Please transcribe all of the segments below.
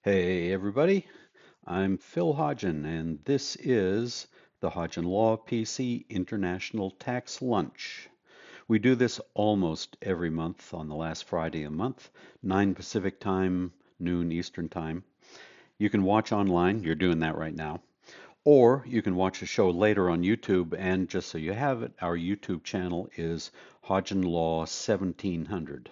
Hey everybody, I'm Phil Hodgen, and this is the Hodgen Law PC International Tax Lunch. We do this almost every month on the last Friday a month, 9 Pacific Time, noon Eastern Time. You can watch online, you're doing that right now, or you can watch the show later on YouTube. And just so you have it, our YouTube channel is Hodgen Law 1700.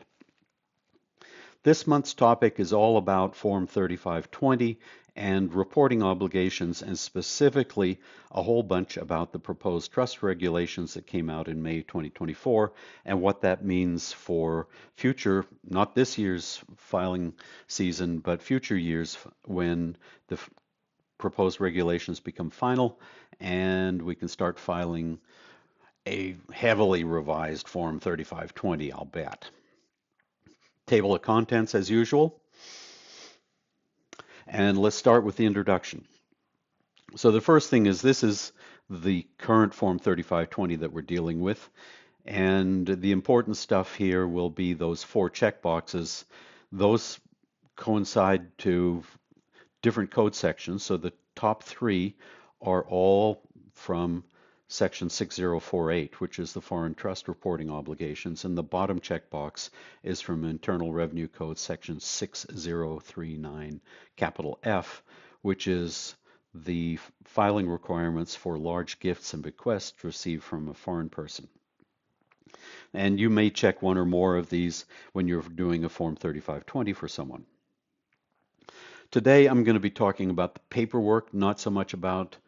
This month's topic is all about Form 3520 and reporting obligations, and specifically a whole bunch about the proposed trust regulations that came out in May 2024 and what that means for future, not this year's filing season, but future years when the proposed regulations become final and we can start filing a heavily revised Form 3520, I'll bet. Table of contents as usual. And let's start with the introduction. So the first thing is this is the current Form 3520 that we're dealing with. And the important stuff here will be those four checkboxes. Those coincide to different code sections. So the top three are all from Section 6048, which is the foreign trust reporting obligations, and the bottom checkbox is from Internal Revenue Code Section 6039, capital F, which is the filing requirements for large gifts and bequests received from a foreign person. And you may check one or more of these when you're doing a Form 3520 for someone. Today, I'm going to be talking about the paperwork, not so much about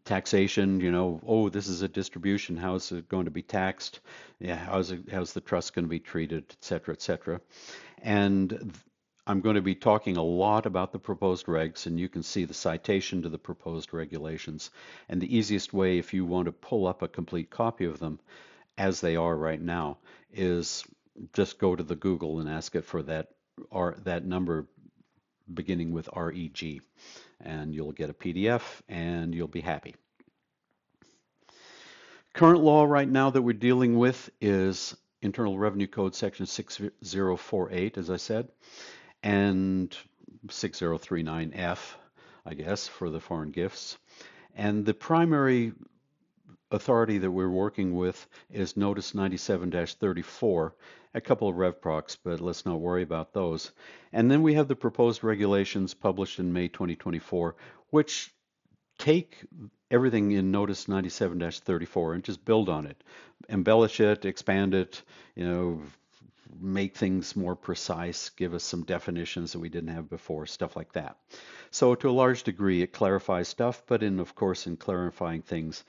taxation, oh, this is a distribution, how is it going to be taxed? Yeah, how's the trust going to be treated, et cetera, et cetera. And I'm going to be talking a lot about the proposed regs, and you can see the citation to the proposed regulations. And the easiest way, if you want to pull up a complete copy of them, as they are right now, is just go to the Google and ask it for that number beginning with REG, and you'll get a PDF and you'll be happy. Current law right now that we're dealing with is Internal Revenue Code Section 6048, as I said, and 6039F, I guess, for the foreign gifts. And the primary authority that we're working with is Notice 97-34, a couple of RevProcs, but let's not worry about those. And then we have the proposed regulations published in May 2024, which take everything in Notice 97-34 and just build on it, embellish it, expand it, make things more precise, give us some definitions that we didn't have before, stuff like that. So to a large degree, it clarifies stuff, but of course, in clarifying things,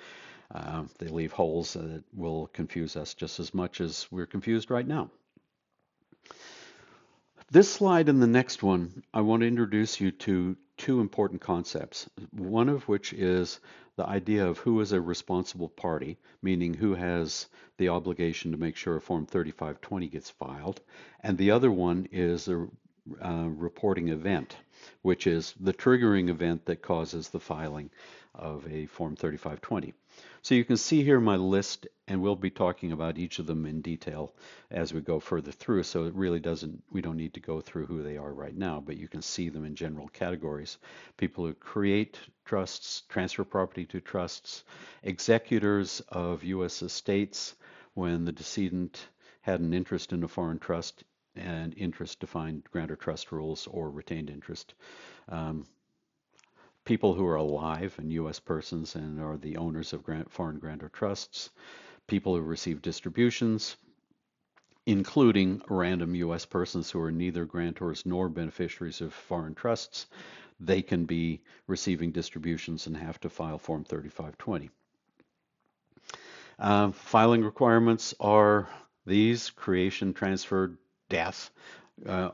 they leave holes that will confuse us just as much as we're confused right now. This slide and the next one, I want to introduce you to two important concepts, one of which is the idea of who is a responsible party, meaning who has the obligation to make sure a Form 3520 gets filed, and the other one is a reporting event, which is the triggering event that causes the filing of a Form 3520. So you can see here my list, and we'll be talking about each of them in detail as we go further through. So it really we don't need to go through who they are right now, but you can see them in general categories. People who create trusts, transfer property to trusts, executors of U.S. estates when the decedent had an interest in a foreign trust and interest defined grantor trust rules or retained interest. People who are alive and U.S. persons and are the owners of foreign grantor trusts, people who receive distributions, including random U.S. persons who are neither grantors nor beneficiaries of foreign trusts. They can be receiving distributions and have to file Form 3520. Filing requirements are these: creation, transfer, death,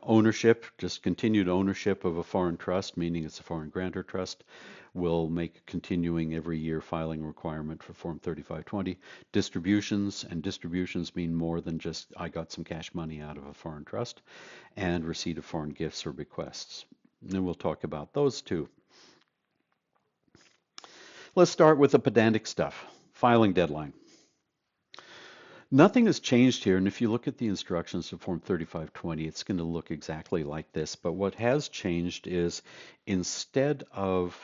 ownership, just continued ownership of a foreign trust, meaning it's a foreign grantor trust, will make continuing every year filing requirement for Form 3520. Distributions, and distributions mean more than just I got some cash money out of a foreign trust, and receipt of foreign gifts or bequests. And we'll talk about those two. Let's start with the pedantic stuff, filing deadline. Nothing has changed here, and if you look at the instructions to Form 3520, it's going to look exactly like this. But what has changed is instead of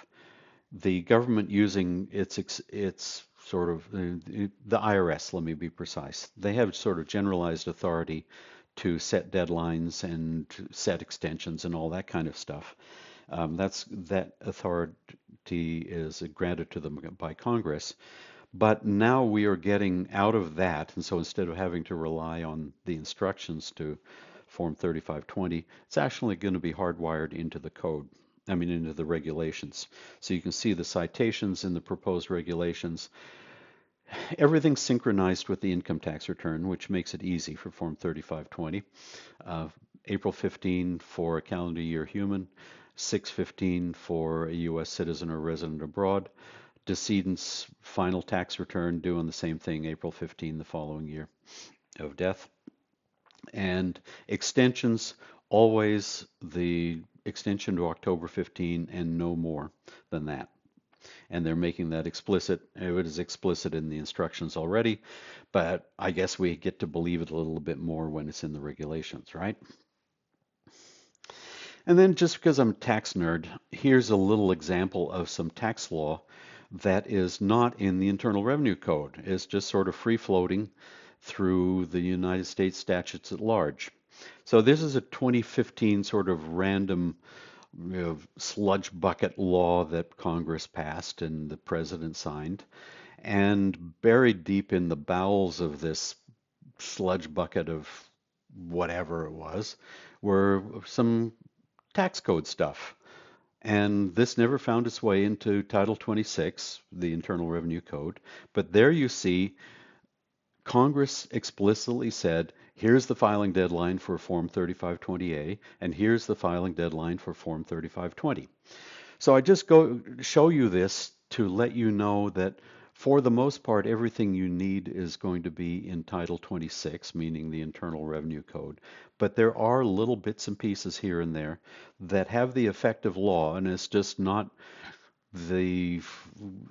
the government using its sort of the IRS, let me be precise, they have sort of generalized authority to set deadlines and set extensions and all that kind of stuff. That authority is granted to them by Congress. But now we are getting out of that, and so instead of having to rely on the instructions to Form 3520, it's actually going to be hardwired into the code. I mean, into the regulations. So you can see the citations in the proposed regulations. Everything's synchronized with the income tax return, which makes it easy for Form 3520. Uh, April 15 for a calendar year human, 6/15 for a U.S. citizen or resident abroad. Decedent's final tax return due on the same thing, April 15 the following year of death. And extensions, always the extension to October 15 and no more than that. And they're making that explicit. It is explicit in the instructions already, but I guess we get to believe it a little bit more when it's in the regulations, right? And then just because I'm a tax nerd, here's a little example of some tax law that is not in the Internal Revenue Code. It's just sort of free floating through the United States statutes at large. So this is a 2015 sort of random sludge bucket law that Congress passed and the president signed. And buried deep in the bowels of this sludge bucket of whatever it was were some tax code stuff. And this never found its way into Title 26, the Internal Revenue Code. But there you see Congress explicitly said, here's the filing deadline for Form 3520A, and here's the filing deadline for Form 3520. So I just go show you this to let you know that for the most part, everything you need is going to be in Title 26, meaning the Internal Revenue Code. But there are little bits and pieces here and there that have the effect of law, and it's just not the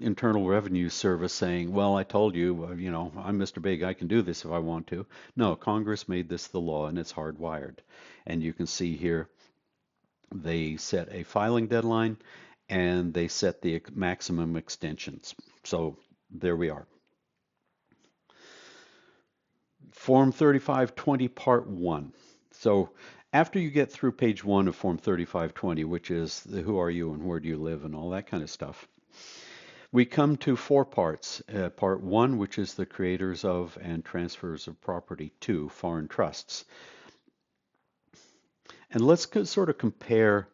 Internal Revenue Service saying, well, I told you, I'm Mr. Big, I can do this if I want to. No, Congress made this the law, and it's hardwired. And you can see here, they set a filing deadline, and they set the maximum extensions. So there we are. Form 3520 Part 1. So after you get through page 1 of Form 3520, which is the who are you and where do you live and all that kind of stuff, we come to 4 parts. Part 1, which is the creators of and transfers of property to foreign trusts. And let's sort of compare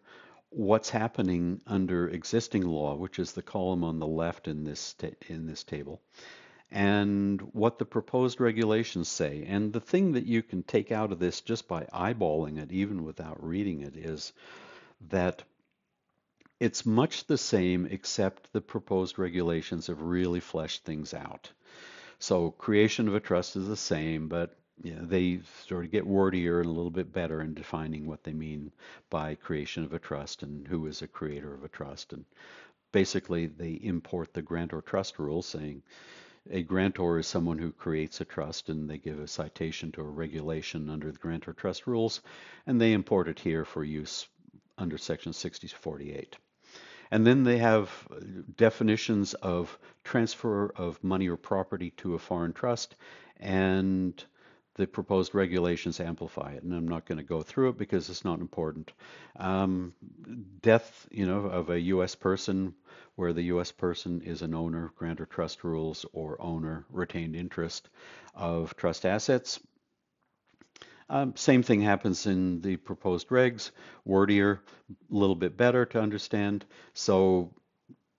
what's happening under existing law, which is the column on the left in this table, and what the proposed regulations say. And the thing that you can take out of this just by eyeballing it, even without reading it, is that it's much the same, except the proposed regulations have really fleshed things out. So creation of a trust is the same, but they sort of get wordier and a little bit better in defining what they mean by creation of a trust and who is a creator of a trust. And basically, they import the grantor trust rules, saying a grantor is someone who creates a trust, and they give a citation to a regulation under the grantor trust rules, and they import it here for use under Section 6048. And then they have definitions of transfer of money or property to a foreign trust, and the proposed regulations amplify it. And I'm not going to go through it because it's not important. Death, of a U.S. person, where the U.S. person is an owner, grantor trust rules, or owner, retained interest of trust assets. Same thing happens in the proposed regs, wordier, a little bit better to understand. So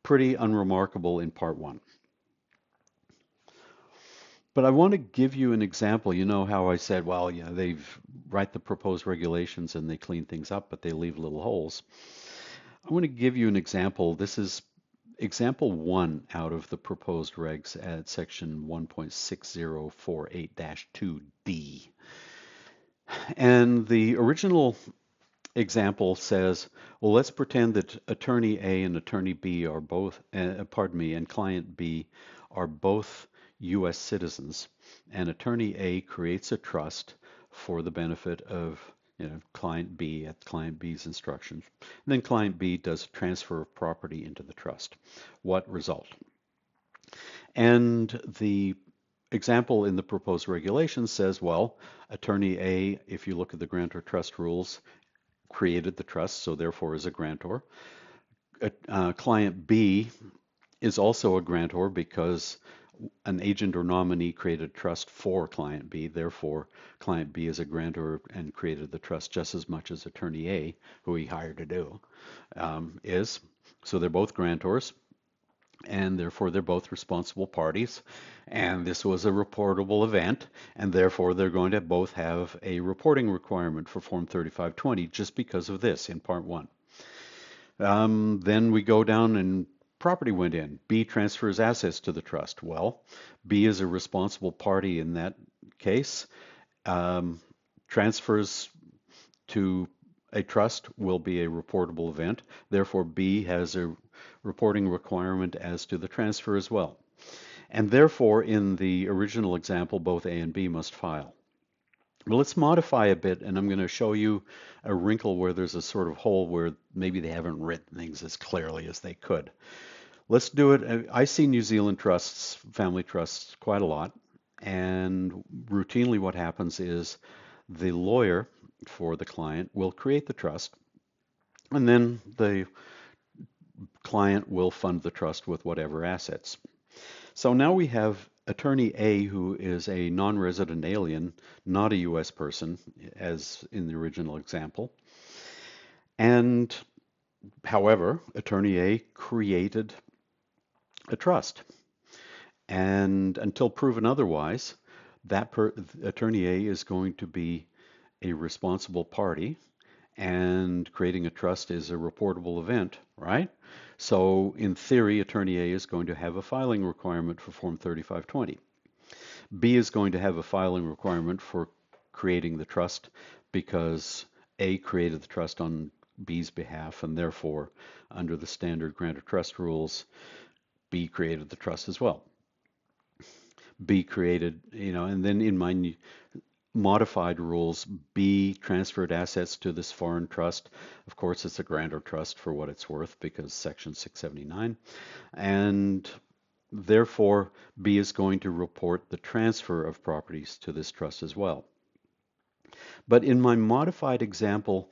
pretty unremarkable in part 1. But I want to give you an example. You know how I said, well, they write the proposed regulations and they clean things up, but they leave little holes. I want to give you an example. This is example 1 out of the proposed regs at section 1.6048-2D. And the original example says, well, let's pretend that attorney A and attorney B are both, and client B are both U.S. citizens, and Attorney A creates a trust for the benefit of client B at client B's instructions. And then client B does a transfer of property into the trust. What result? And the example in the proposed regulation says, well, Attorney A, if you look at the grantor trust rules, created the trust, so therefore is a grantor. Client B is also a grantor because an agent or nominee created a trust for client B. Therefore, client B is a grantor and created the trust just as much as Attorney A, who he hired to do, is. So they're both grantors, and therefore they're both responsible parties. And this was a reportable event, and therefore they're going to both have a reporting requirement for Form 3520 just because of this in Part 1. Then we go down and property went in. B transfers assets to the trust. Well, B is a responsible party in that case. Transfers to a trust will be a reportable event. Therefore, B has a reporting requirement as to the transfer as well. And therefore, in the original example, both A and B must file. Well, let's modify a bit, and I'm going to show you a wrinkle where there's a sort of hole where maybe they haven't written things as clearly as they could. Let's do it. I see New Zealand trusts, family trusts, quite a lot. And routinely what happens is the lawyer for the client will create the trust, and then the client will fund the trust with whatever assets. So now we have Attorney A, who is a non-resident alien, not a U.S. person, as in the original example. And however, Attorney A created a trust. And until proven otherwise, that Attorney A is going to be a responsible party, and creating a trust is a reportable event, right? So in theory, Attorney A is going to have a filing requirement for Form 3520. B is going to have a filing requirement for creating the trust because A created the trust on B's behalf, and therefore, under the standard grantor trust rules, B created the trust as well. B created, and then in my modified rules, B transferred assets to this foreign trust. Of course, it's a grantor trust for what it's worth because Section 679. And therefore, B is going to report the transfer of properties to this trust as well. But in my modified example,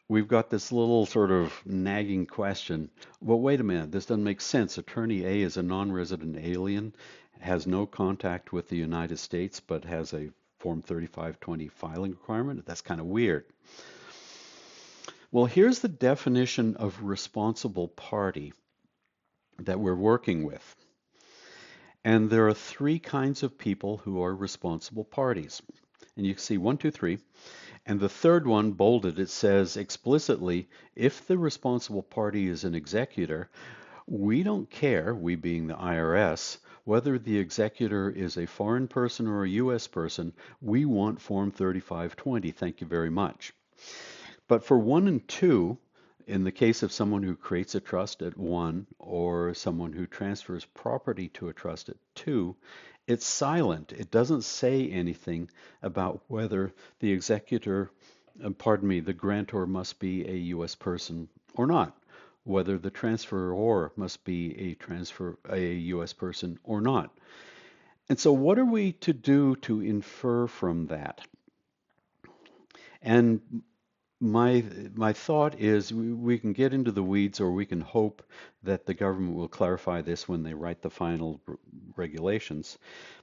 we've got this little sort of nagging question. Well, wait a minute, this doesn't make sense. Attorney A is a non-resident alien, has no contact with the United States, but has a Form 3520 filing requirement. That's kind of weird. Well, here's the definition of responsible party that we're working with. And there are three kinds of people who are responsible parties. And you can see 1, 2, 3. And the third one, bolded, it says explicitly, if the responsible party is an executor, we don't care, we being the IRS, whether the executor is a foreign person or a U.S. person. We want Form 3520. Thank you very much. But for 1 and 2, in the case of someone who creates a trust at 1 or someone who transfers property to a trust at 2, it's silent. It doesn't say anything about whether the executor, the grantor must be a U.S. person or not, whether the transferor must be a U.S. person or not. And so what are we to do to infer from that? And my thought is we can get into the weeds, or we can hope that the government will clarify this when they write the final regulations.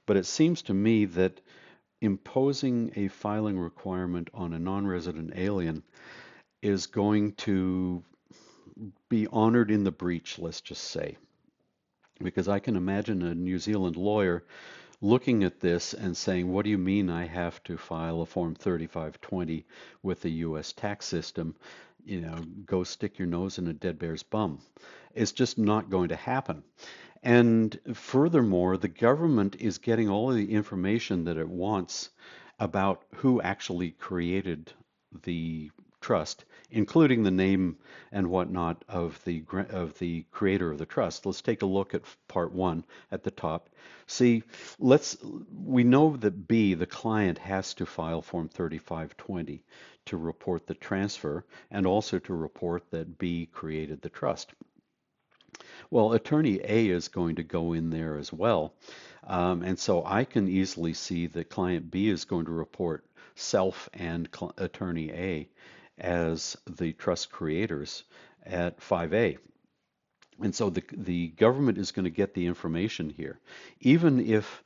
But it seems to me that imposing a filing requirement on a non-resident alien is going to be honored in the breach, let's just say. Because I can imagine a New Zealand lawyer looking at this and saying, what do you mean I have to file a Form 3520 with the U.S. tax system? Go stick your nose in a dead bear's bum. It's just not going to happen. And furthermore, the government is getting all of the information that it wants about who actually created the trust, including the name and whatnot of the creator of the trust. Let's take a look at part one at the top. See, we know that B, the client, has to file Form 3520 to report the transfer and also to report that B created the trust. Well, attorney A is going to go in there as well. And so I can easily see that client B is going to report self and attorney A as the trust creators at 5A. And so the government is going to get the information here. Even if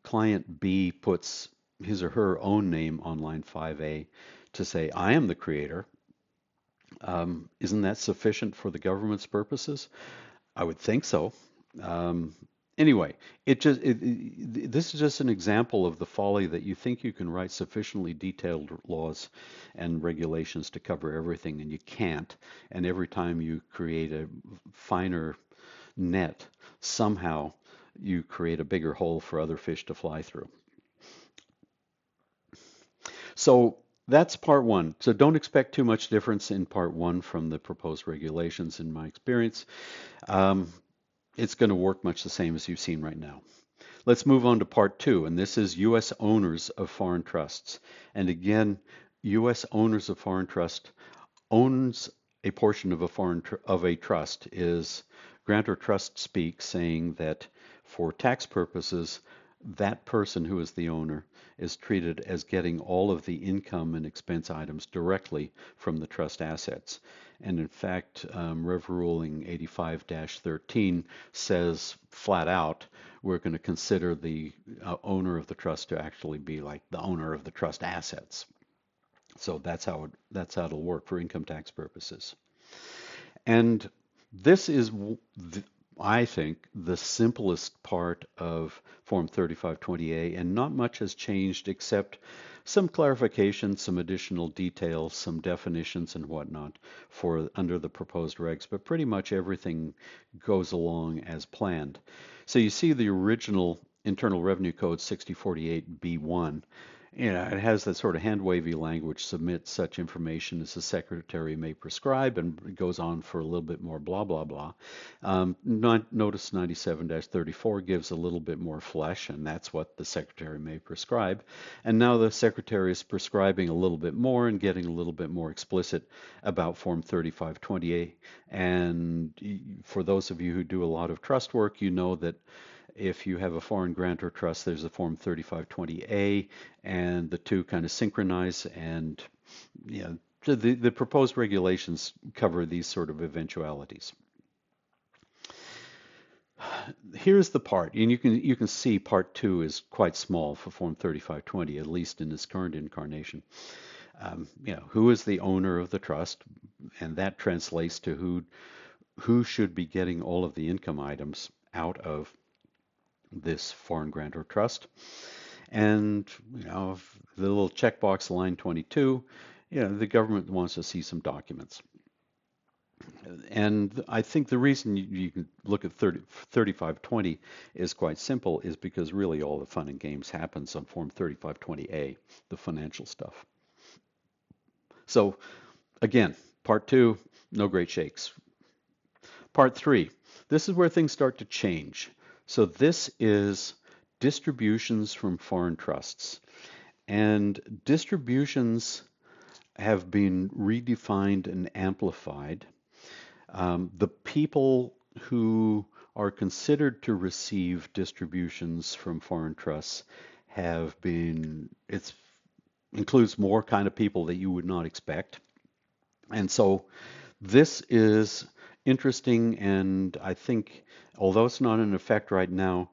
client B puts his or her own name on line 5A to say, I am the creator, isn't that sufficient for the government's purposes? I would think so. Um, anyway, this is just an example of the folly that you think you can write sufficiently detailed laws and regulations to cover everything, and you can't. And every time you create a finer net, somehow you create a bigger hole for other fish to fly through. So that's part one. So don't expect too much difference in part one from the proposed regulations in my experience. It's going to work much the same as you've seen right now. Let's move on to part two, and this is U.S. owners of foreign trusts. And again, U.S. owners of foreign trust owns a portion of a trust is grantor trust speak, saying that for tax purposes, that person who is the owner is treated as getting all of the income and expense items directly from the trust assets. And in fact, Rev Ruling 85-13 says flat out, we're going to consider the owner of the trust to actually be like the owner of the trust assets. So that's how it'll work for income tax purposes. And this is, I think, the simplest part of Form 3520A, and not much has changed except some clarification, some additional details, some definitions and whatnot for under the proposed regs, but pretty much everything goes along as planned. So you see the original Internal Revenue Code 6048B1. It has that sort of hand-wavy language, submit such information as the secretary may prescribe, and it goes on for a little bit more blah, blah, blah. Notice 97-34 gives a little bit more flesh, and that's what the secretary may prescribe. And now the secretary is prescribing a little bit more and getting a little bit more explicit about Form 3520A. And for those of you who do a lot of trust work, you know that if you have a foreign grantor trust, there's a Form 3520A, and the two kind of synchronize, and the proposed regulations cover these sort of eventualities. Here's the part, and you can see part two is quite small for Form 3520, at least in its current incarnation. Who is the owner of the trust, and that translates to who should be getting all of the income items out of this foreign grantor trust. And the little checkbox line 22, the government wants to see some documents. And I think the reason you can look at 3520 is quite simple, is because really all the fun and games happens on Form 3520A, the financial stuff. So again, part two, no great shakes. Part three, this is where things start to change. So this is distributions from foreign trusts. And distributions have been redefined and amplified. The people who are considered to receive distributions from foreign trusts includes more kind of people that you would not expect. And so this is interesting, and I think, although it's not in effect right now,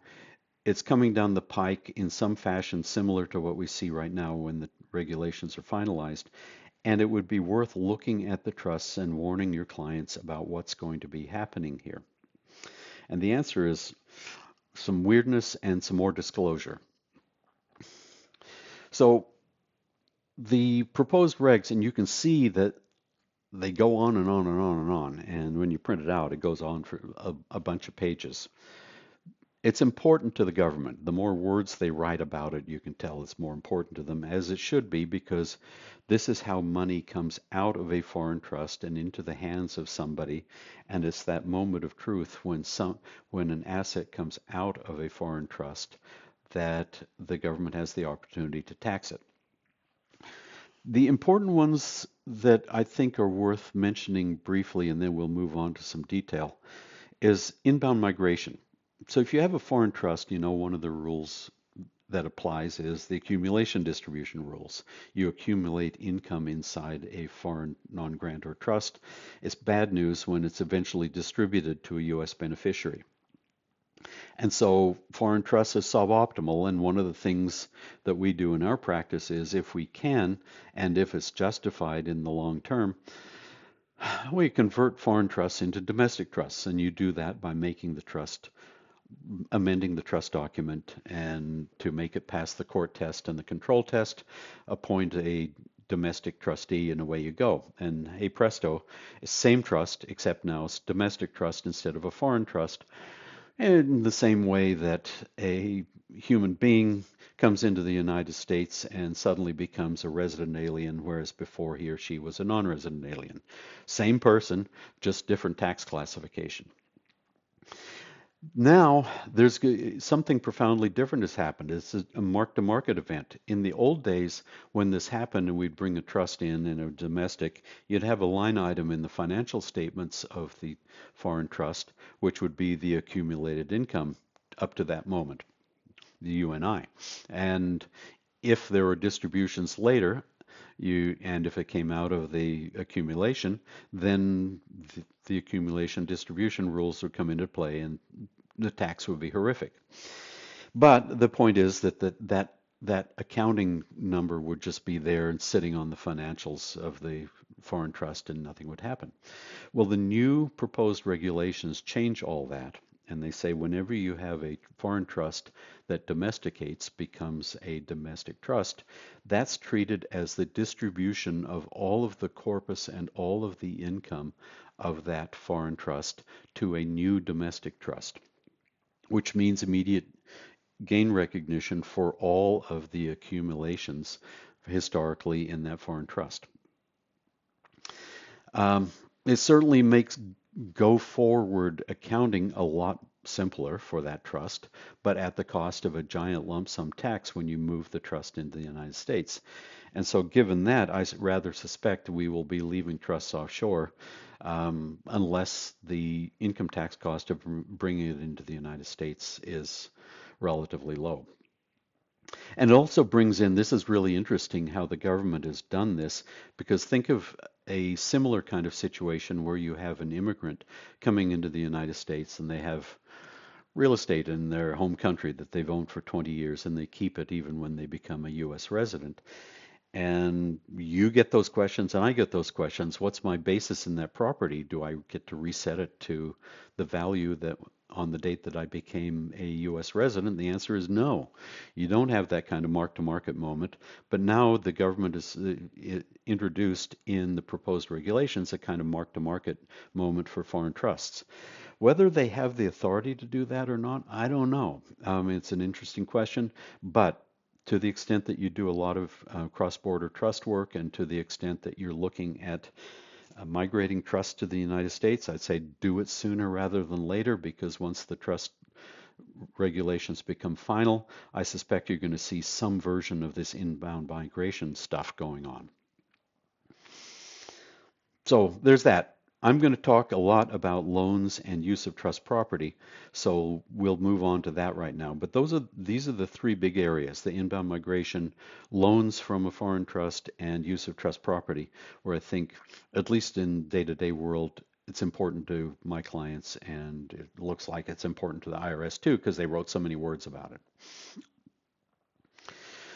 it's coming down the pike in some fashion similar to what we see right now when the regulations are finalized. And it would be worth looking at the trusts and warning your clients about what's going to be happening here. And the answer is some weirdness and some more disclosure. So the proposed regs, and you can see that they go on and on and on and on. And when you print it out, it goes on for a bunch of pages. It's important to the government. The more words they write about it, you can tell it's more important to them, as it should be, because this is how money comes out of a foreign trust and into the hands of somebody. And it's that moment of truth when an asset comes out of a foreign trust that the government has the opportunity to tax it. The important ones that I think are worth mentioning briefly, and then we'll move on to some detail, is inbound migration. So if you have a foreign trust, you know one of the rules that applies is the accumulation distribution rules. You accumulate income inside a foreign non-grantor trust. It's bad news when it's eventually distributed to a U.S. beneficiary. And so foreign trust is suboptimal. And one of the things that we do in our practice is, if we can, and if it's justified in the long term, we convert foreign trusts into domestic trusts. And you do that by making the trust, amending the trust document, and to make it pass the court test and the control test, appoint a domestic trustee, and away you go. And hey presto, same trust, except now it's domestic trust instead of a foreign trust. In the same way that a human being comes into the United States and suddenly becomes a resident alien, whereas before he or she was a non-resident alien. Same person, just different tax classification. Now, there's something profoundly different has happened. It's a mark-to-market event. In the old days, when this happened and we'd bring a trust in a domestic, you'd have a line item in the financial statements of the foreign trust, which would be the accumulated income up to that moment, the UNI. And if there were distributions later, and if it came out of the accumulation, then the accumulation distribution rules would come into play, and the tax would be horrific. But the point is that accounting number would just be there and sitting on the financials of the foreign trust, and nothing would happen. Well, the new proposed regulations change all that. And they say whenever you have a foreign trust that domesticates, becomes a domestic trust, that's treated as the distribution of all of the corpus and all of the income of that foreign trust to a new domestic trust, which means immediate gain recognition for all of the accumulations historically in that foreign trust. It certainly makes go forward accounting a lot simpler for that trust, but at the cost of a giant lump sum tax when you move the trust into the United States. And so given that, I rather suspect we will be leaving trusts offshore unless the income tax cost of bringing it into the United States is relatively low. And it also brings in, this is really interesting how the government has done this, because think of a similar kind of situation where you have an immigrant coming into the United States and they have real estate in their home country that they've owned for 20 years and they keep it even when they become a U.S. resident. And you get those questions and I get those questions. What's my basis in that property? Do I get to reset it to the value that on the date that I became a U.S. resident? The answer is no. You don't have that kind of mark-to-market moment. But now the government has introduced in the proposed regulations a kind of mark-to-market moment for foreign trusts. Whether they have the authority to do that or not, I don't know. It's an interesting question, but to the extent that you do a lot of cross-border trust work, and to the extent that you're looking at migrating trust to the United States, I'd say do it sooner rather than later, because once the trust regulations become final, I suspect you're going to see some version of this inbound migration stuff going on. So there's that. I'm going to talk a lot about loans and use of trust property, so we'll move on to that right now. But these are the three big areas: the inbound migration, loans from a foreign trust, and use of trust property, where I think, at least in day-to-day world, it's important to my clients, and it looks like it's important to the IRS too, because they wrote so many words about it.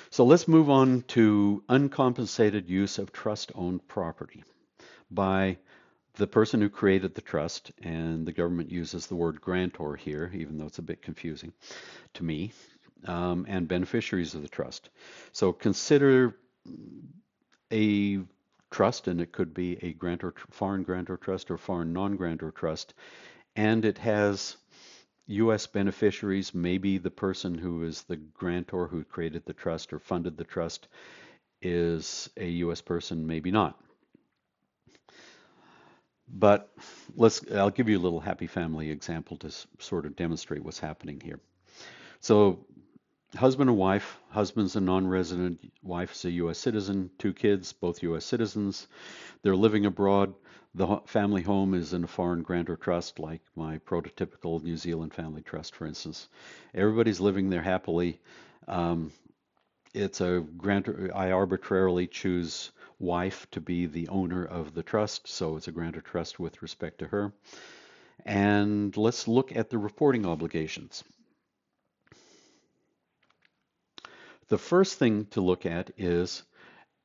So let's move on to uncompensated use of trust-owned property by the person who created the trust, and the government uses the word grantor here, even though it's a bit confusing to me, and beneficiaries of the trust. So consider a trust, and it could be a grantor, foreign grantor trust or foreign non-grantor trust, and it has U.S. beneficiaries, maybe the person who is the grantor who created the trust or funded the trust is a U.S. person, maybe not. But I'll give you a little happy family example to sort of demonstrate what's happening here. So husband and wife, husband's a non-resident, wife's a U.S. citizen, two kids, both U.S. citizens. They're living abroad. The family home is in a foreign grantor trust, like my prototypical New Zealand family trust, for instance. Everybody's living there happily. Um, it's a grantor. I arbitrarily choose wife to be the owner of the trust, so it's a grantor trust with respect to her. And let's look at the reporting obligations. The first thing to look at is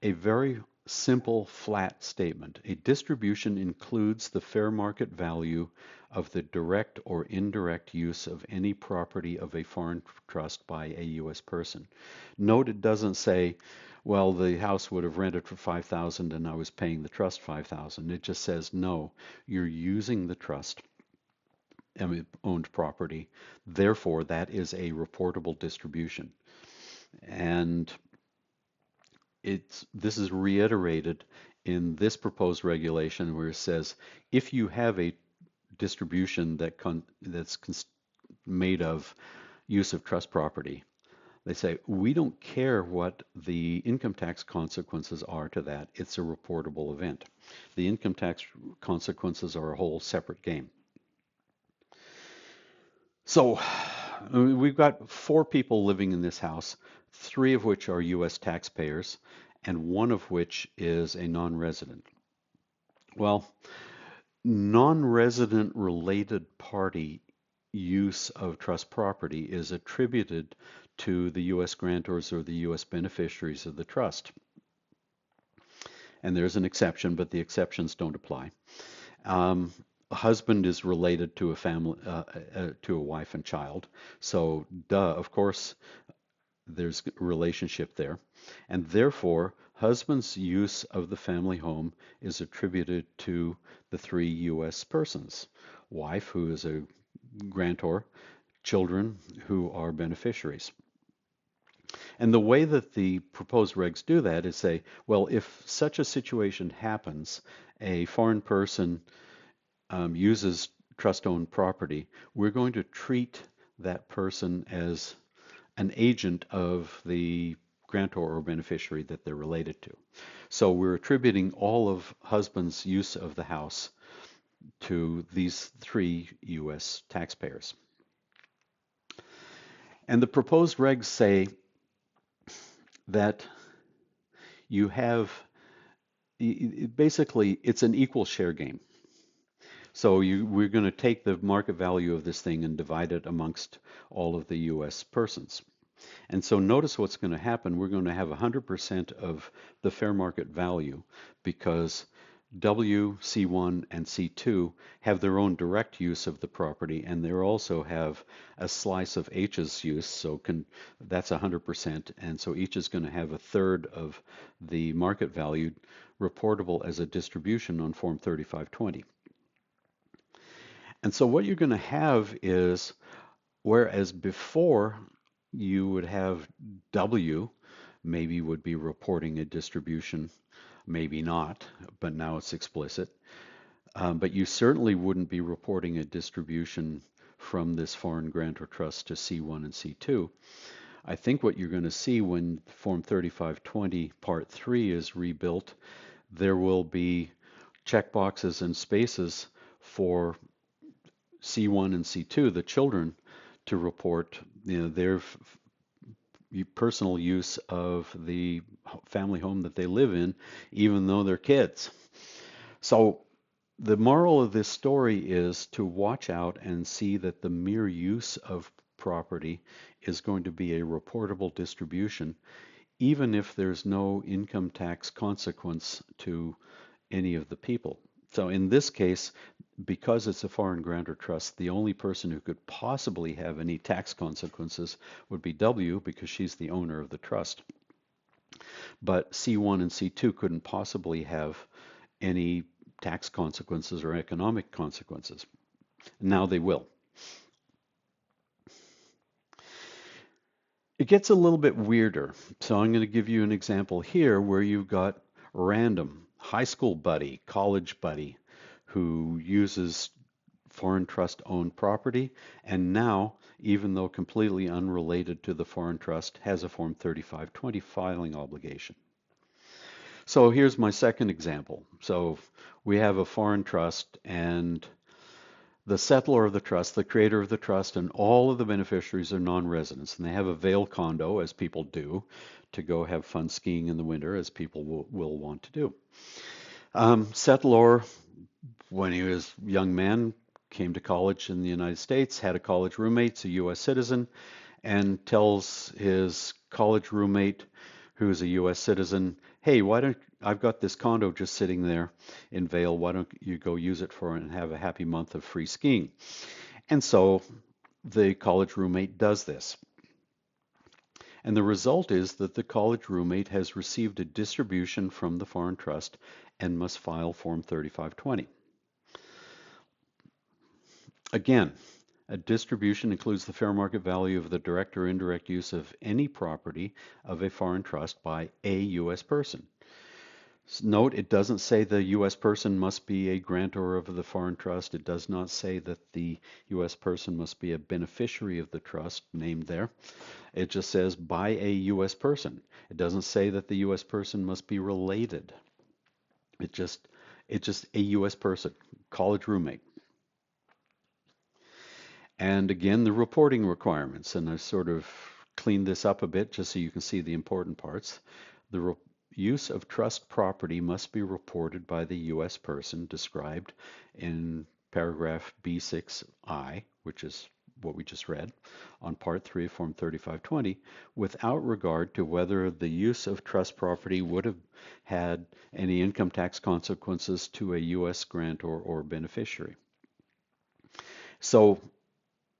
a very simple flat statement. A distribution includes the fair market value of the direct or indirect use of any property of a foreign trust by a U.S. person. Note it doesn't say, well, the house would have rented for $5,000 and I was paying the trust $5,000. It just says, no, you're using the trust owned property. Therefore, that is a reportable distribution. And this is reiterated in this proposed regulation where it says if you have a distribution that's made of use of trust property, they say we don't care what the income tax consequences are to that. It's a reportable event. The income tax consequences are a whole separate game. So we've got 4 people living in this house, 3 of which are U.S. taxpayers, and 1 of which is a non-resident. Well, non-resident related party use of trust property is attributed to the U.S. grantors or the U.S. beneficiaries of the trust. And there's an exception, but the exceptions don't apply. A husband is related to a family, to a wife and child. So, of course, there's a relationship there. And therefore, husband's use of the family home is attributed to the 3 U.S. persons. Wife, who is a grantor, children who are beneficiaries. And the way that the proposed regs do that is say, well, if such a situation happens, a foreign person uses trust-owned property, we're going to treat that person as an agent of the grantor or beneficiary that they're related to. So we're attributing all of husband's use of the house to these 3 U.S. taxpayers. And the proposed regs say that you have, basically, it's an equal share game. So we're going to take the market value of this thing and divide it amongst all of the U.S. persons. And so notice what's going to happen. We're going to have 100% of the fair market value because W, C1, and C2 have their own direct use of the property, and they also have a slice of H's use, so that's 100%, and so each is going to have a third of the market value reportable as a distribution on Form 3520. And so what you're going to have is, whereas before you would have W, maybe would be reporting a distribution, maybe not, but now it's explicit. But you certainly wouldn't be reporting a distribution from this foreign grantor trust to C1 and C2. I think what you're going to see when Form 3520 Part 3 is rebuilt, there will be checkboxes and spaces for C1 and C2, the children, to report their personal use of the family home that they live in, even though they're kids. So the moral of this story is to watch out and see that the mere use of property is going to be a reportable distribution, even if there's no income tax consequence to any of the people. So in this case, because it's a foreign grantor trust, the only person who could possibly have any tax consequences would be W because she's the owner of the trust. But C1 and C2 couldn't possibly have any tax consequences or economic consequences. Now they will. It gets a little bit weirder. So I'm going to give you an example here where you've got a random high school buddy, college buddy, who uses foreign trust owned property and now, even though completely unrelated to the foreign trust, has a Form 3520 filing obligation. So here's my second example. So we have a foreign trust and the settlor of the trust, the creator of the trust, and all of the beneficiaries are non-residents, and they have a Vail condo, as people do, to go have fun skiing in the winter, as people will want to do. Settlor, when he was a young man, came to college in the United States, had a college roommate, a U.S. citizen, and tells his college roommate, who's a U.S. citizen, hey, why don't I've got this condo just sitting there in Vail. Why don't you go use it for it and have a happy month of free skiing? And so the college roommate does this. And the result is that the college roommate has received a distribution from the foreign trust and must file Form 3520. Again, a distribution includes the fair market value of the direct or indirect use of any property of a foreign trust by a U.S. person. Note, it doesn't say the U.S. person must be a grantor of the foreign trust. It does not say that the U.S. person must be a beneficiary of the trust named there. It just says by a U.S. person. It doesn't say that the U.S. person must be related. It's just a U.S. person, college roommate. And again, the reporting requirements, and I sort of cleaned this up a bit just so you can see the important parts. The use of trust property must be reported by the U.S. person described in paragraph B6I, which is what we just read, on Part 3 of Form 3520, without regard to whether the use of trust property would have had any income tax consequences to a U.S. grantor or beneficiary. So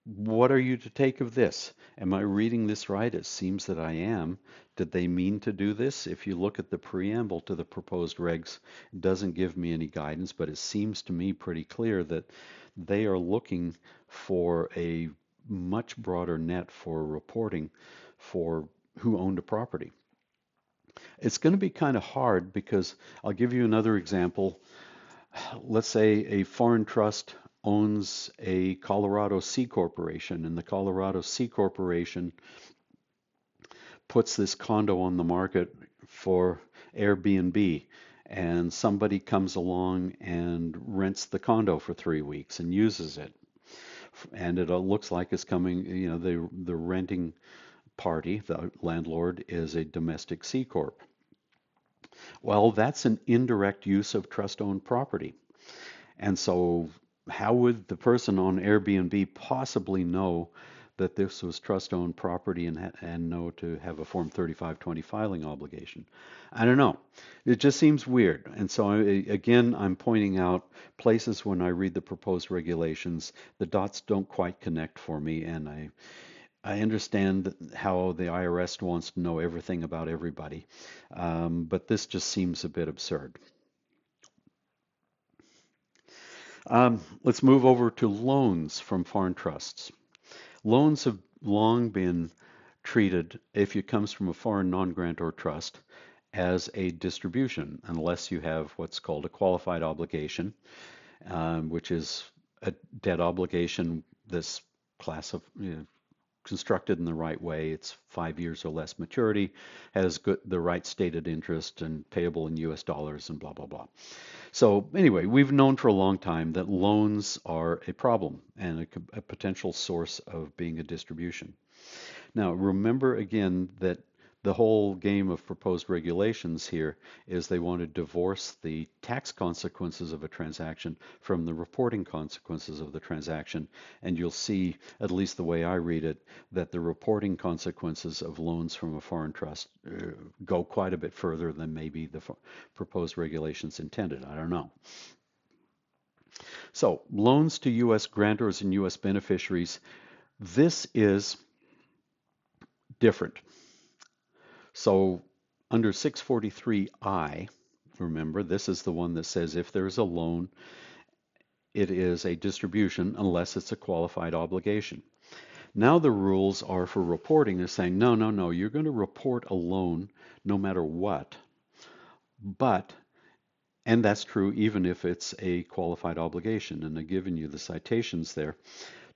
what are you to take of this? Am I reading this right? It seems that I am. Did they mean to do this? If you look at the preamble to the proposed regs, it doesn't give me any guidance, but it seems to me pretty clear that they are looking for a much broader net for reporting for who owned a property. It's going to be kind of hard because I'll give you another example. Let's say a foreign trust owns a Colorado C corporation, and the Colorado C corporation puts this condo on the market for Airbnb, and somebody comes along and rents the condo for 3 weeks and uses it. And it looks like it's coming, you know, the renting party, the landlord, is a domestic C corp. Well, that's an indirect use of trust-owned property. And so how would the person on Airbnb possibly know that this was trust-owned property and know to have a Form 3520 filing obligation? I don't know. It just seems weird. And so again, I'm pointing out places when I read the proposed regulations, the dots don't quite connect for me, and I understand how the IRS wants to know everything about everybody, but this just seems a bit absurd. Let's move over to loans from foreign trusts. Loans have long been treated, if it comes from a foreign non-grantor trust, as a distribution, unless you have what's called a qualified obligation, which is a debt obligation this class of, constructed in the right way. It's 5 years or less maturity, has the right stated interest, and payable in US dollars, and blah, blah, blah. So anyway, we've known for a long time that loans are a problem and a potential source of being a distribution. Now, remember again that the whole game of proposed regulations here is they want to divorce the tax consequences of a transaction from the reporting consequences of the transaction. And you'll see, at least the way I read it, that the reporting consequences of loans from a foreign trust go quite a bit further than maybe the proposed regulations intended. I don't know. So, loans to U.S. grantors and U.S. beneficiaries, this is different. So under 643I, remember, this is the one that says if there's a loan, it is a distribution unless it's a qualified obligation. Now the rules are for reporting is saying, no, no, no, you're going to report a loan no matter what. But, and that's true even if it's a qualified obligation. And I've given you the citations there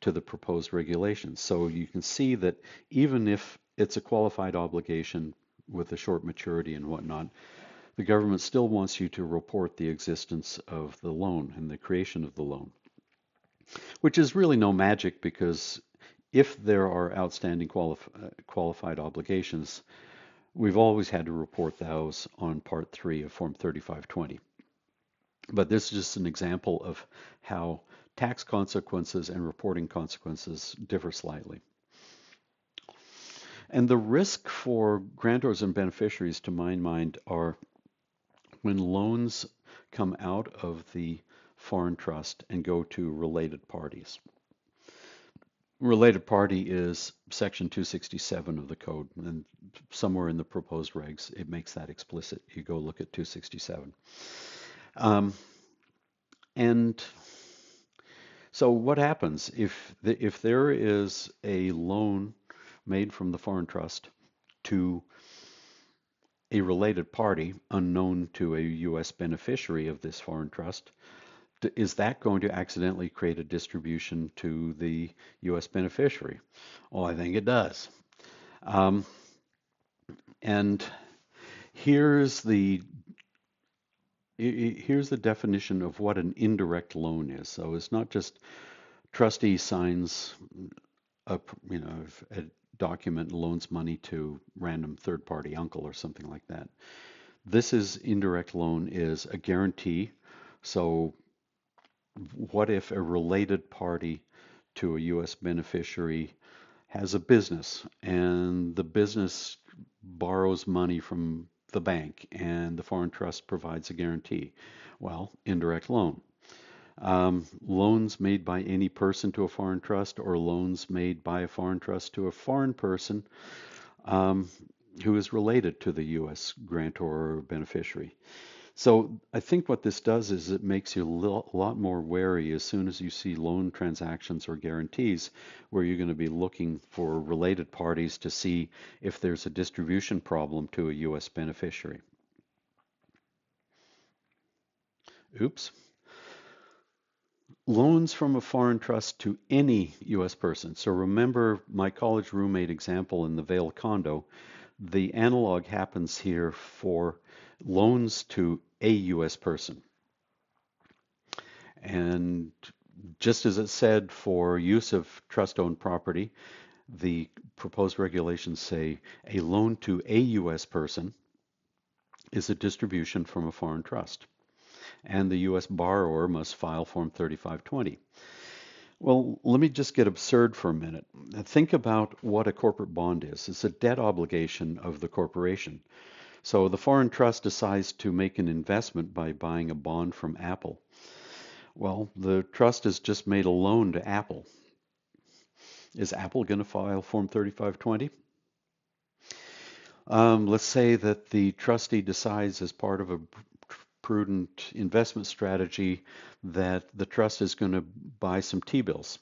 to the proposed regulations. So you can see that even if it's a qualified obligation with a short maturity and whatnot, the government still wants you to report the existence of the loan and the creation of the loan, which is really no magic because if there are outstanding qualified obligations, we've always had to report those on Part 3 of Form 3520. But this is just an example of how tax consequences and reporting consequences differ slightly. And the risk for grantors and beneficiaries, to my mind, are when loans come out of the foreign trust and go to related parties. Related party is Section 267 of the code, and somewhere in the proposed regs it makes that explicit. You go look at 267. And so what happens if there is a loan made from the foreign trust to a related party unknown to a U.S. beneficiary of this foreign trust? Is that going to accidentally create a distribution to the U.S. beneficiary? Well, I think it does. And here's the definition of what an indirect loan is. So it's not just trustee signs a document and loans money to random third-party uncle or something like that. This is indirect loan is a guarantee. So what if a related party to a U.S. beneficiary has a business and the business borrows money from the bank and the foreign trust provides a guarantee? Well, indirect loan. Loans made by any person to a foreign trust or loans made by a foreign trust to a foreign person who is related to the U.S. grantor or beneficiary. So I think what this does is it makes you a lot more wary as soon as you see loan transactions or guarantees where you're going to be looking for related parties to see if there's a distribution problem to a U.S. beneficiary. Oops. Loans from a foreign trust to any U.S. person. So remember my college roommate example in the Vail condo. The analog happens here for loans to a U.S. person. And just as it said for use of trust-owned property, the proposed regulations say a loan to a U.S. person is a distribution from a foreign trust, and the U.S. borrower must file Form 3520. Well, let me just get absurd for a minute. Think about what a corporate bond is. It's a debt obligation of the corporation. So the foreign trust decides to make an investment by buying a bond from Apple. Well, the trust has just made a loan to Apple. Is Apple going to file Form 3520? Let's say that the trustee decides as part of a prudent investment strategy that the trust is going to buy some T-bills.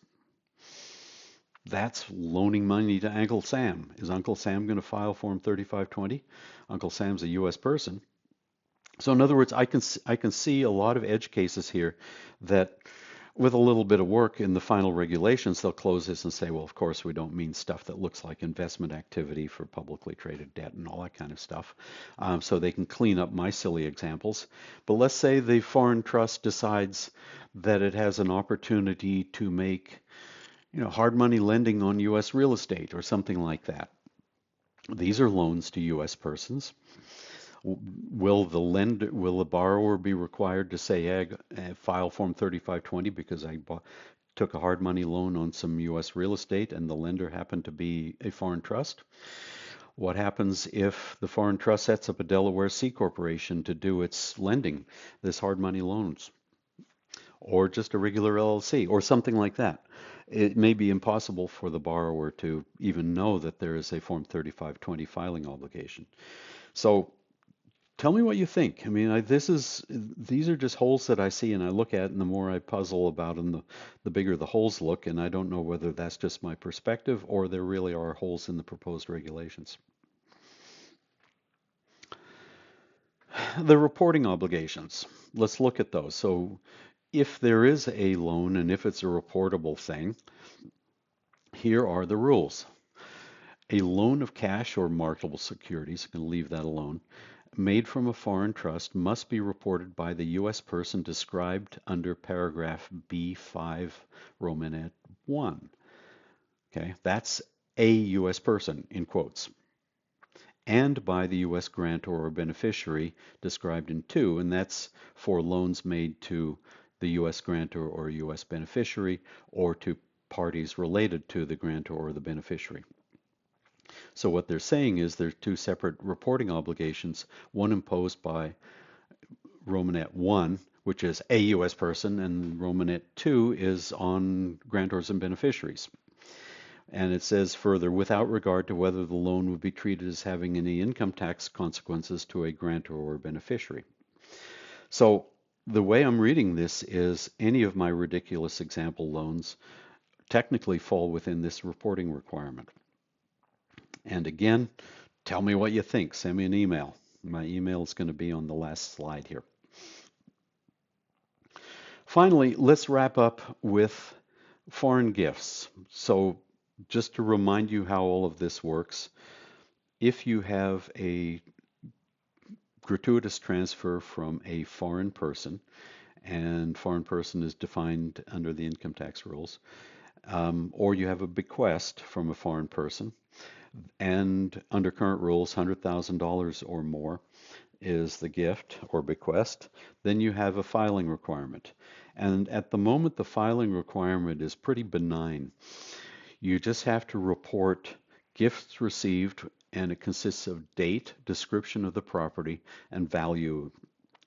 That's loaning money to Uncle Sam. Is Uncle Sam going to file Form 3520? Uncle Sam's a U.S. person. So in other words, I can see a lot of edge cases here that with a little bit of work in the final regulations, they'll close this and say, well, of course, we don't mean stuff that looks like investment activity for publicly traded debt and all that kind of stuff. So they can clean up my silly examples. But let's say the foreign trust decides that it has an opportunity to make hard money lending on U.S. real estate or something like that. These are loans to U.S. persons. Will the borrower be required to say, file Form 3520 because I took a hard money loan on some U.S. real estate and the lender happened to be a foreign trust? What happens if the foreign trust sets up a Delaware C corporation to do its lending, this hard money loans, or just a regular LLC or something like that? It may be impossible for the borrower to even know that there is a Form 3520 filing obligation. So Tell me what you think. I mean, these are just holes that I see and I look at, and the more I puzzle about them, the bigger the holes look, and I don't know whether that's just my perspective or there really are holes in the proposed regulations. The reporting obligations. Let's look at those. So if there is a loan and if it's a reportable thing, here are the rules. A loan of cash or marketable securities, I'm going to leave that alone, made from a foreign trust must be reported by the U.S. person described under paragraph B5, Romanet 1. Okay, that's a U.S. person in quotes, and by the U.S. grantor or beneficiary described in 2, and that's for loans made to the U.S. grantor or U.S. beneficiary or to parties related to the grantor or the beneficiary. So what they're saying is there's two separate reporting obligations, one imposed by Romanet 1, which is a U.S. person, and Romanet 2 is on grantors and beneficiaries. And it says further, without regard to whether the loan would be treated as having any income tax consequences to a grantor or beneficiary. So the way I'm reading this is any of my ridiculous example loans technically fall within this reporting requirement. And again, tell me what you think. Send me an email. My email is going to be on the last slide here. Finally, let's wrap up with foreign gifts. So just to remind you how all of this works, if you have a gratuitous transfer from a foreign person, and foreign person is defined under the income tax rules, or you have a bequest from a foreign person, and under current rules, $100,000 or more is the gift or bequest, then you have a filing requirement. And at the moment, the filing requirement is pretty benign. You just have to report gifts received, and it consists of date, description of the property, and value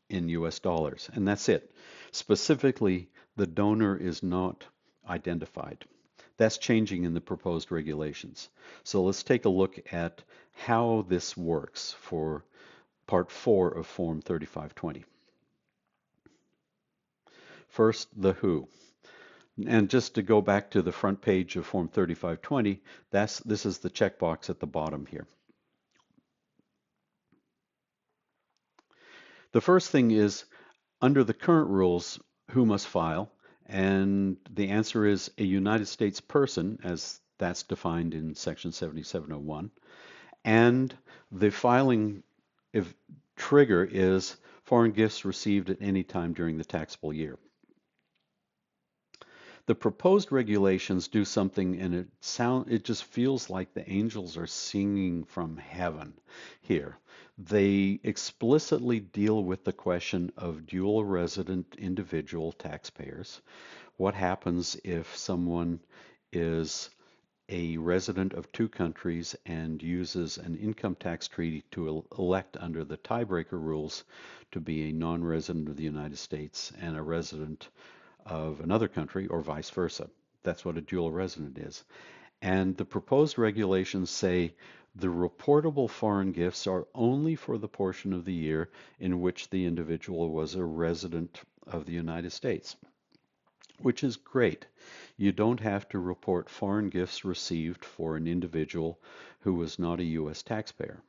in US dollars. And that's it. Specifically, the donor is not identified. That's changing in the proposed regulations. So let's take a look at how this works for Part 4 of Form 3520. First, the who. And just to go back to the front page of Form 3520, this is the checkbox at the bottom here. The first thing is, under the current rules, who must file? And the answer is a United States person, as that's defined in Section 7701. And the filing trigger is foreign gifts received at any time during the taxable year. The proposed regulations do something, and it just feels like the angels are singing from heaven here. They explicitly deal with the question of dual resident individual taxpayers. What happens if someone is a resident of two countries and uses an income tax treaty to elect under the tiebreaker rules to be a non-resident of the United States and a resident of another country, or vice versa? That's what a dual resident is. And the proposed regulations say the reportable foreign gifts are only for the portion of the year in which the individual was a resident of the United States, which is great. You don't have to report foreign gifts received for an individual who was not a U.S. taxpayer.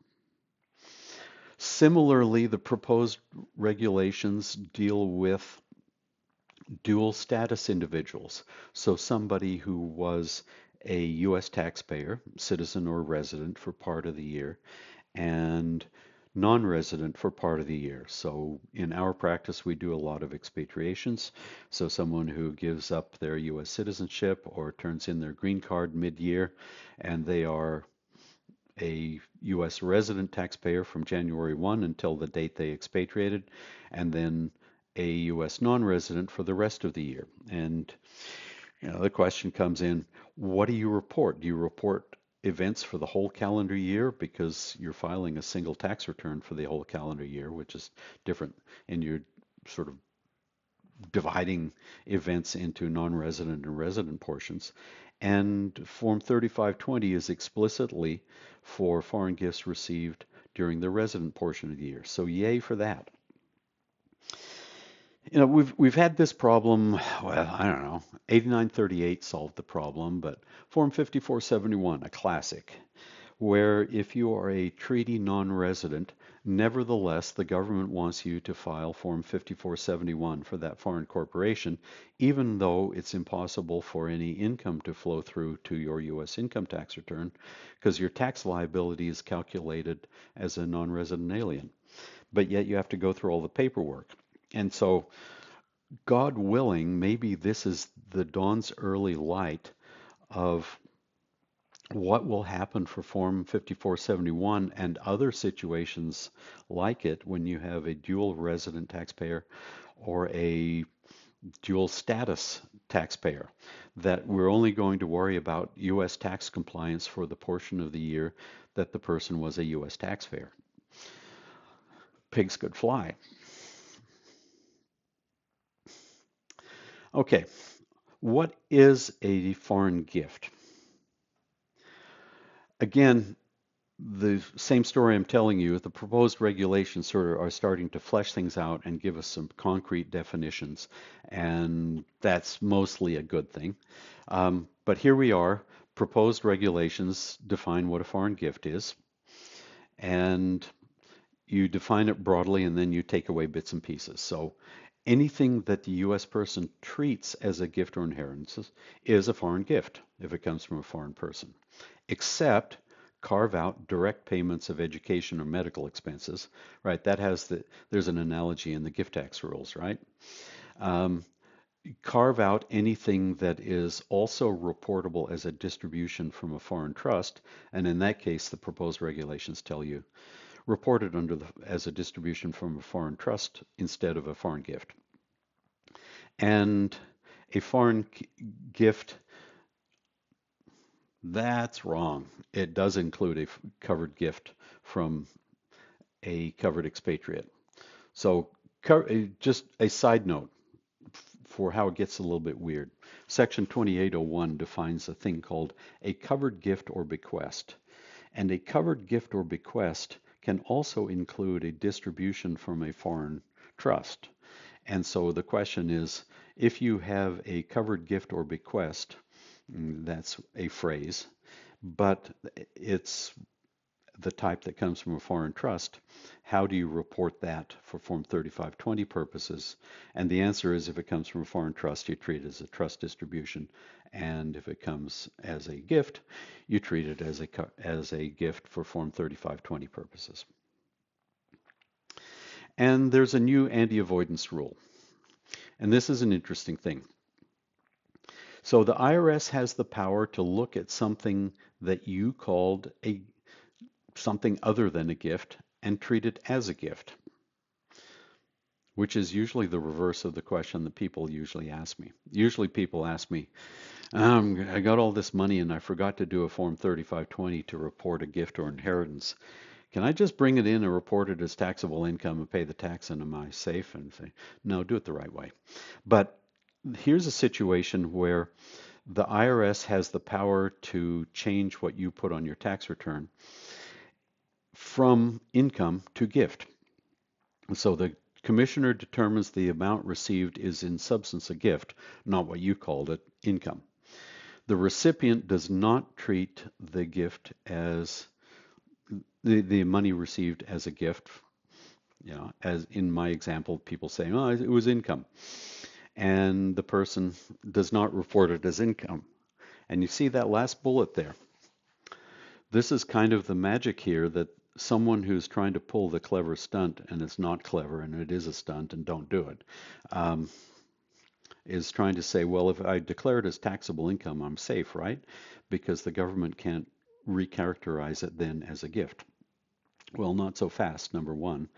Similarly, the proposed regulations deal with dual status individuals. So somebody who was a U.S. taxpayer, citizen or resident for part of the year, and non-resident for part of the year. So in our practice, we do a lot of expatriations. So someone who gives up their U.S. citizenship or turns in their green card mid-year, and they are a U.S. resident taxpayer from January 1 until the date they expatriated, and then a U.S. non-resident for the rest of the year. And the question comes in, what do you report? Do you report events for the whole calendar year because you're filing a single tax return for the whole calendar year, which is different, and you're sort of dividing events into non-resident and resident portions? And Form 3520 is explicitly for foreign gifts received during the resident portion of the year. So yay for that. We've had this problem, well, I don't know. 8938 solved the problem, but Form 5471, a classic, where if you are a treaty non-resident, nevertheless, the government wants you to file Form 5471 for that foreign corporation, even though it's impossible for any income to flow through to your U.S. income tax return, because your tax liability is calculated as a non-resident alien. But yet you have to go through all the paperwork. And so, God willing, maybe this is the dawn's early light of what will happen for Form 5471 and other situations like it when you have a dual resident taxpayer or a dual status taxpayer, that we're only going to worry about U.S. tax compliance for the portion of the year that the person was a U.S. taxpayer. Pigs could fly. Okay, what is a foreign gift? Again, the same story I'm telling you, the proposed regulations sort of are starting to flesh things out and give us some concrete definitions, and that's mostly a good thing. But here we are, proposed regulations define what a foreign gift is, and you define it broadly and then you take away bits and pieces. So anything that the U.S. person treats as a gift or inheritance is a foreign gift if it comes from a foreign person, except carve out direct payments of education or medical expenses, right? There's an analogy in the gift tax rules, right? Carve out anything that is also reportable as a distribution from a foreign trust, and in that case, the proposed regulations tell you reported as a distribution from a foreign trust instead of a foreign gift. And a foreign gift, that's wrong. It does include a covered gift from a covered expatriate. So just a side note for how it gets a little bit weird. Section 2801 defines a thing called a covered gift or bequest. And a covered gift or bequest can also include a distribution from a foreign trust. And so the question is, if you have a covered gift or bequest, that's a phrase, but it's the type that comes from a foreign trust, how do you report that for Form 3520 purposes? And the answer is, if it comes from a foreign trust, you treat it as a trust distribution. And if it comes as a gift, you treat it as a gift for Form 3520 purposes. And there's a new anti-avoidance rule. And this is an interesting thing. So the IRS has the power to look at something that you called something other than a gift and treat it as a gift, which is usually the reverse of the question that people usually ask me. Usually people ask me, I got all this money and I forgot to do a Form 3520 to report a gift or inheritance. Can I just bring it in and report it as taxable income and pay the tax, and am I safe? And say, no, do it the right way. But here's a situation where the IRS has the power to change what you put on your tax return from income to gift. So the commissioner determines the amount received is in substance a gift, not what you called it, income. The recipient does not treat the gift as the money received as a gift. As in my example, people saying, oh, it was income. And the person does not report it as income. And you see that last bullet there. This is kind of the magic here, that someone who's trying to pull the clever stunt, and it's not clever and it is a stunt and don't do it, is trying to say, well, if I declare it as taxable income, I'm safe, right? Because the government can't recharacterize it then as a gift. Well, not so fast, number one.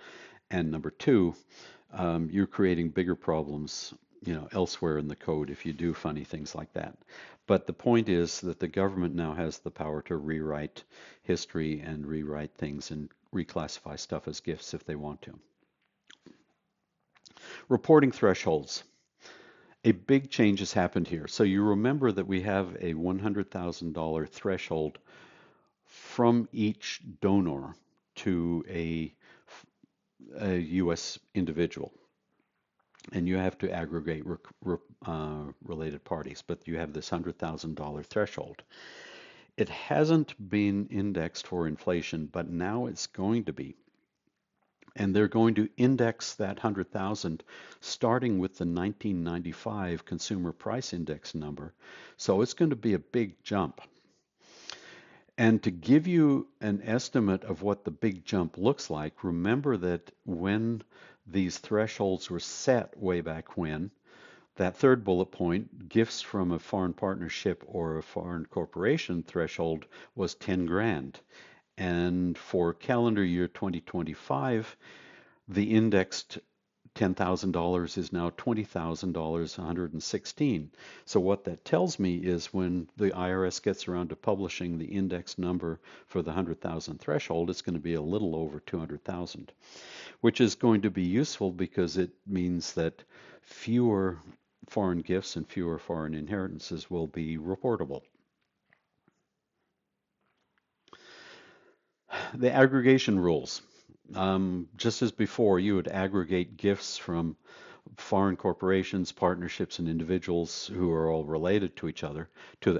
And number two, you're creating bigger problems, elsewhere in the code if you do funny things like that. But the point is that the government now has the power to rewrite history and rewrite things and reclassify stuff as gifts if they want to. Reporting thresholds. A big change has happened here. So you remember that we have a $100,000 threshold from each donor to a U.S. individual. And you have to aggregate related parties, but you have this $100,000 threshold. It hasn't been indexed for inflation, but now it's going to be. And they're going to index that 100,000 starting with the 1995 Consumer Price Index number. So it's going to be a big jump. And to give you an estimate of what the big jump looks like, remember that when these thresholds were set way back when, that third bullet point, gifts from a foreign partnership or a foreign corporation threshold was 10 grand. And for calendar year 2025, the indexed $10,000 is now $20,000, 116. So what that tells me is when the IRS gets around to publishing the index number for the 100,000 threshold, it's going to be a little over 200,000, which is going to be useful because it means that fewer foreign gifts and fewer foreign inheritances will be reportable. The aggregation rules. Just as before, you would aggregate gifts from foreign corporations, partnerships, and individuals who are all related to each other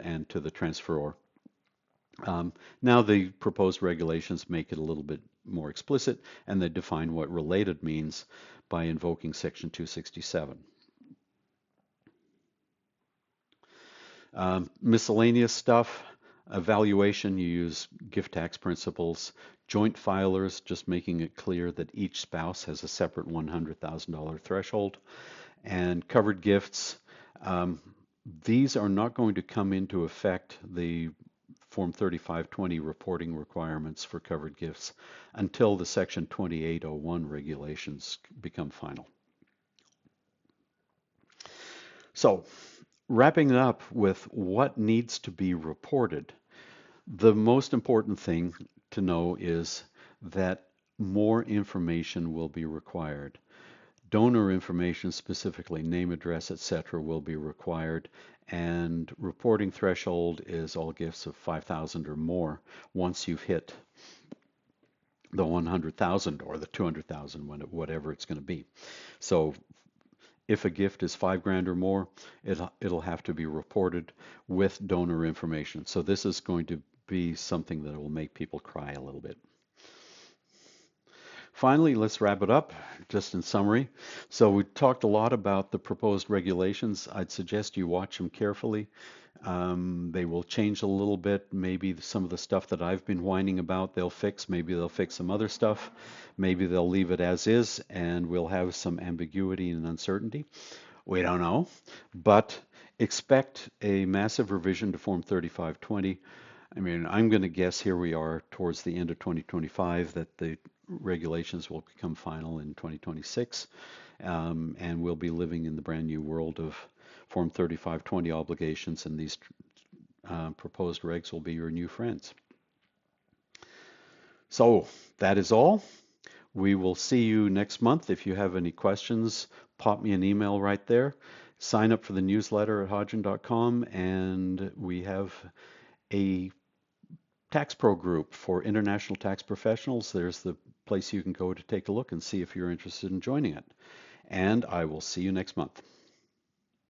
and to the transferor. Now the proposed regulations make it a little bit more explicit, and they define what related means by invoking Section 267. Miscellaneous stuff, evaluation, you use gift tax principles. Joint filers, just making it clear that each spouse has a separate $100,000 threshold. And covered gifts, these are not going to come into effect, the Form 3520 reporting requirements for covered gifts, until the Section 2801 regulations become final. So, wrapping it up with what needs to be reported, the most important thing to know is that more information will be required. Donor information, specifically name, address, etc., will be required, and reporting threshold is all gifts of 5,000 or more once you've hit the 100,000 or the 200,000, whatever it's going to be. So if a gift is 5 grand or more, it'll have to be reported with donor information. So this is going to be something that will make people cry a little bit. Finally, let's wrap it up, just in summary. So we talked a lot about the proposed regulations. I'd suggest you watch them carefully. They will change a little bit. Maybe some of the stuff that I've been whining about, they'll fix. Maybe they'll fix some other stuff. Maybe they'll leave it as is, and we'll have some ambiguity and uncertainty. We don't know, but expect a massive revision to Form 3520. I mean, I'm going to guess here we are towards the end of 2025 that the regulations will become final in 2026, and we'll be living in the brand new world of Form 3520 obligations, and these proposed regs will be your new friends. So that is all. We will see you next month. If you have any questions, pop me an email right there. Sign up for the newsletter at hodgin.com, and we have a Tax Pro group for international tax professionals. There's the place you can go to take a look and see if you're interested in joining it. And I will see you next month.